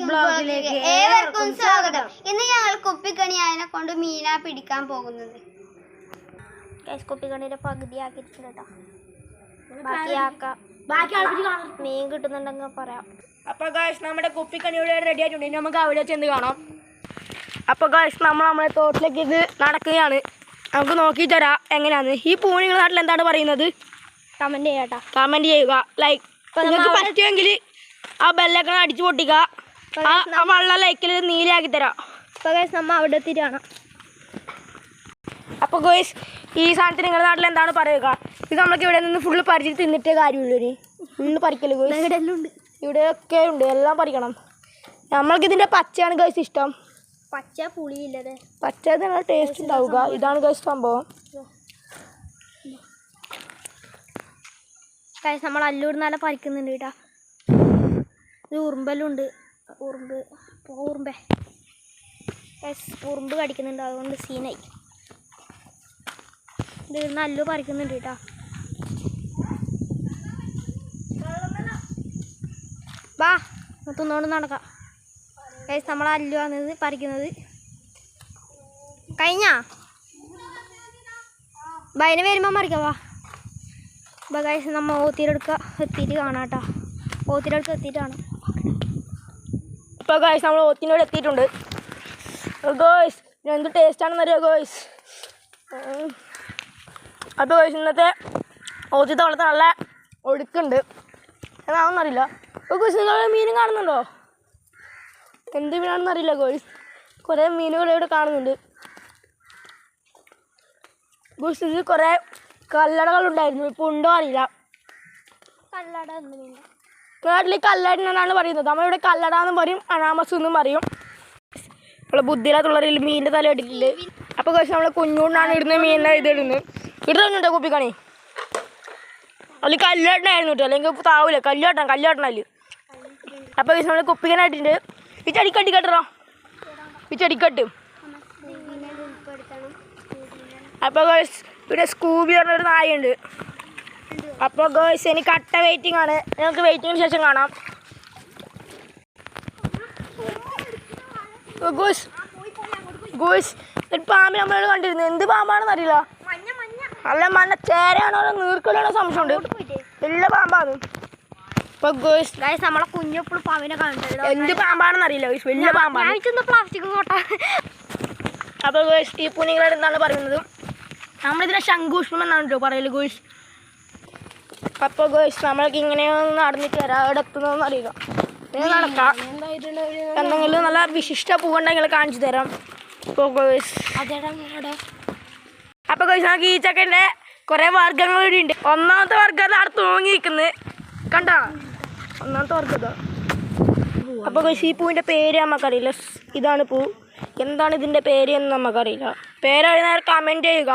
ബ്ലോഗിലേക്ക് ഏവർക്കും സ്വാഗതം. ഇന്ന് ഞങ്ങൾ കുപ്പിക്കണിയായതിനെ കൊണ്ട് മീന പിടിക്കാൻ പോകുന്നത്. കുപ്പിക്കണിയുടെ പകുതി ആക്കിയിട്ടുണ്ട് കേട്ടോ. മീൻ കിട്ടുന്നുണ്ടെങ്കിൽ പറയാം. അപ്പോൾ ഗായ്സ് നമ്മുടെ കുപ്പിക്കണിയുടെ റെഡി ആയിട്ടുണ്ട്. ഇനി നമുക്ക് അവിടെ ചെന്ന് കാണാം. അപ്പോൾ ഗായ്സ് നമ്മുടെ തോട്ടിലേക്ക് ഇത് നടക്കുകയാണ്. നമുക്ക് നോക്കി തരാം എങ്ങനെയാണ്. ഈ പൂ നിങ്ങളുടെ നാട്ടിൽ എന്താണ് പറയുന്നത്? കമന്റ് ചെയ്യാട്ടോ. കമന്റ് ചെയ്യുക. ലൈക്ക് നിങ്ങൾക്ക് പറ്റുമെങ്കിൽ ആ ബെല്ലൊക്കെ അടിച്ചു പൊട്ടിക്കുക. ആ വെള്ളം ലൈക്കിൽ നീലയാക്കി തരാം. അപ്പോൾ ഗായ്സ് നമ്മൾ അവിടെ എത്തിയിട്ടാണ്. അപ്പോൾ ഗായ്സ് ഈ സാധനത്തിന് നിങ്ങളുടെ നാട്ടിൽ എന്താണ് പറയുക? ഇത് നമ്മൾക്ക് ഇവിടെ നിന്ന് ഫുള്ള് പറിച്ചിട്ട് തിന്നിട്ടേ കാര്യമുള്ളൂ. ഫുള്ള് പറിക്കല് ഉണ്ട്, ഇവിടെയൊക്കെ ഉണ്ട്. എല്ലാം പറിക്കണം. നമ്മൾക്കിതിൻ്റെ പച്ചയാണ് ഗായ്സ് ഇഷ്ടം. പച്ച പുളിയില്ലത്, പച്ച നല്ല ടേസ്റ്റ് ഉണ്ടാവുക. ഇതാണ് ഗായ്സ് സംഭവം. ഗായ്സ് നമ്മൾ അല്ലൂർ നല്ല പറിക്കുന്നുണ്ട് കേട്ടോ. ഇത് ഉറുമ്പെല്ലാം ഉണ്ട്. ഉറുമ്പ് കടിക്കുന്നുണ്ട്, അതുകൊണ്ട് സീനായി. ഇത് നല്ല പറിക്കുന്നുണ്ട് കേട്ടോ. വാ തിന്നോണ്ട് നടക്കാം. ഗൈസ് നമ്മൾ അല്ലുവാണ് പറിക്കുന്നത്. കഴിഞ്ഞാ ബൈന വരുമ്പോൾ മറിക്കാം. വാ ഗൈസ് നമ്മൾ ഓത്തിരെടുക്കുക എത്തിയിട്ട് കാണാം കേട്ടോ. ഓത്തിരെടുത്ത് എത്തിയിട്ടാണ്. ഇപ്പോൾ ഗായ്സ് നമ്മൾ ഓത്തിനോട് എത്തിയിട്ടുണ്ട്. ഗോയ്സ് എന്ത് ടേസ്റ്റാണെന്നറിയോ ഗോയ്സ്? അപ്പോൾ ഗോയ്സ് ഇന്നത്തെ ഓത്തിത്തെ വെള്ളത്തിൽ നല്ല ഒഴുക്കുണ്ട്. എന്നാണെന്നറിയില്ല. അപ്പോൾ ഗോയ്സ് നിങ്ങൾ മീനും കാണുന്നുണ്ടോ? എന്ത് മീനാണെന്ന് അറിയില്ല ഗോയ്സ്. കുറേ മീനുകൾ ഇവിടെ കാണുന്നുണ്ട് ഗോയ്സ്. ഇത് കുറേ കല്ലടകളുണ്ടായിരുന്നു, ഇപ്പോൾ ഉണ്ടോ അറിയില്ല. കല്ലട എന്ത് മീൻ? നാട്ടിൽ കല്ലട എന്നാണ് പറയുന്നത്. നമ്മളിവിടെ കല്ലട എന്നും പറയും, അനാമസ് എന്നും പറയും. നമ്മൾ ബുദ്ധിയില്ലാത്തുള്ളവരിൽ മീനിൻ്റെ തല ഇട്ടിട്ടില്ല. അപ്പോൾ ഗോയ്സ് നമ്മൾ കുഞ്ഞുകൊണ്ടാണ് ഇടുന്നത്. മീനിനെ ഇതിടുന്നത് ഇടുന്നുണ്ടോ കുപ്പിക്കണി? അതിൽ കല്ലേട്ടനായിരുന്നു കേട്ടോ, അല്ലെങ്കിൽ താവൂല. കല്ലേട്ടനല്ല. അപ്പോൾ ഗോയ്സ് നമ്മൾ കുപ്പിക്കനായിട്ടുണ്ട്. ഈ ചെടിക്കട്ടി കെട്ടറോ, ഈ ചെടിക്കട്ട്. അപ്പോൾ ഗോയ്സ് ഇവിടെ സ്കൂബി പറഞ്ഞൊരു നായുണ്ട്. അപ്പോൾ ഗോയ്സ് എനിക്ക് കട്ട വെയിറ്റിംഗ് ആണ്. ഞങ്ങൾക്ക് വെയിറ്റിങ്ങിന് ശേഷം കാണാം. ഗോയ്സ് ഒരു പാമ്പ് നമ്മളോട് കണ്ടിരുന്നു. എന്ത് പാമ്പാണെന്ന് അറിയില്ല. നല്ല മഞ്ഞ ചേരയാണോ നീർക്കലാണോ സംശയമുണ്ട്. വലിയ പാമ്പാണ്. അപ്പോൾ ഗോയ്സ് നമ്മളെ കുഞ്ഞെപ്പോഴും പാമ്പിനെ കണ്ടിട്ടുണ്ട്. എന്ത് പാമ്പാണെന്ന് അറിയില്ല ഗോയ്സ്, വലിയ പാമ്പാണ്. പ്ലാസ്റ്റിക് കോട്ട. അപ്പോൾ ഗോയ്സ് ഈ പുനികളോട് എന്താണ് പറയുന്നത്? നമ്മളിതിനെ ശംഖുഷ്പം എന്നാണ് കേട്ടോ പറയല് ഗോയ്സ്. അപ്പോൾ ഗോയ്സ് നമ്മൾക്ക് ഇങ്ങനെയൊന്ന് നടന്നിട്ട് വരാം. അവിടെ എത്തുന്നതെന്ന് അറിയില്ല. ഇങ്ങനെ നടക്കാം. എന്തെങ്കിലും നല്ല വിശിഷ്ട പൂവുണ്ടെങ്കിൽ കാണിച്ചു തരാം. അപ്പോൾ ഗോയ്സ് നമുക്ക് ഈ ചക്കൻ്റെ കുറേ വർഗ്ഗങ്ങൾ ഇവിടെ ഉണ്ട്. ഒന്നാമത്തെ വർഗ്ഗം അവിടെ തൂങ്ങിയിരിക്കുന്നത് കണ്ടോ? ഒന്നാമത്തെ വർഗ്ഗം. അപ്പോൾ ഗോയ്സ് ഈ പൂവിൻ്റെ പേര് നമുക്കറിയില്ല. ഇതാണ് പൂ. എന്താണ് ഇതിൻ്റെ പേര് എന്ന് നമുക്കറിയില്ല. പേര് നേരെ കമൻറ്റ് ചെയ്യുക.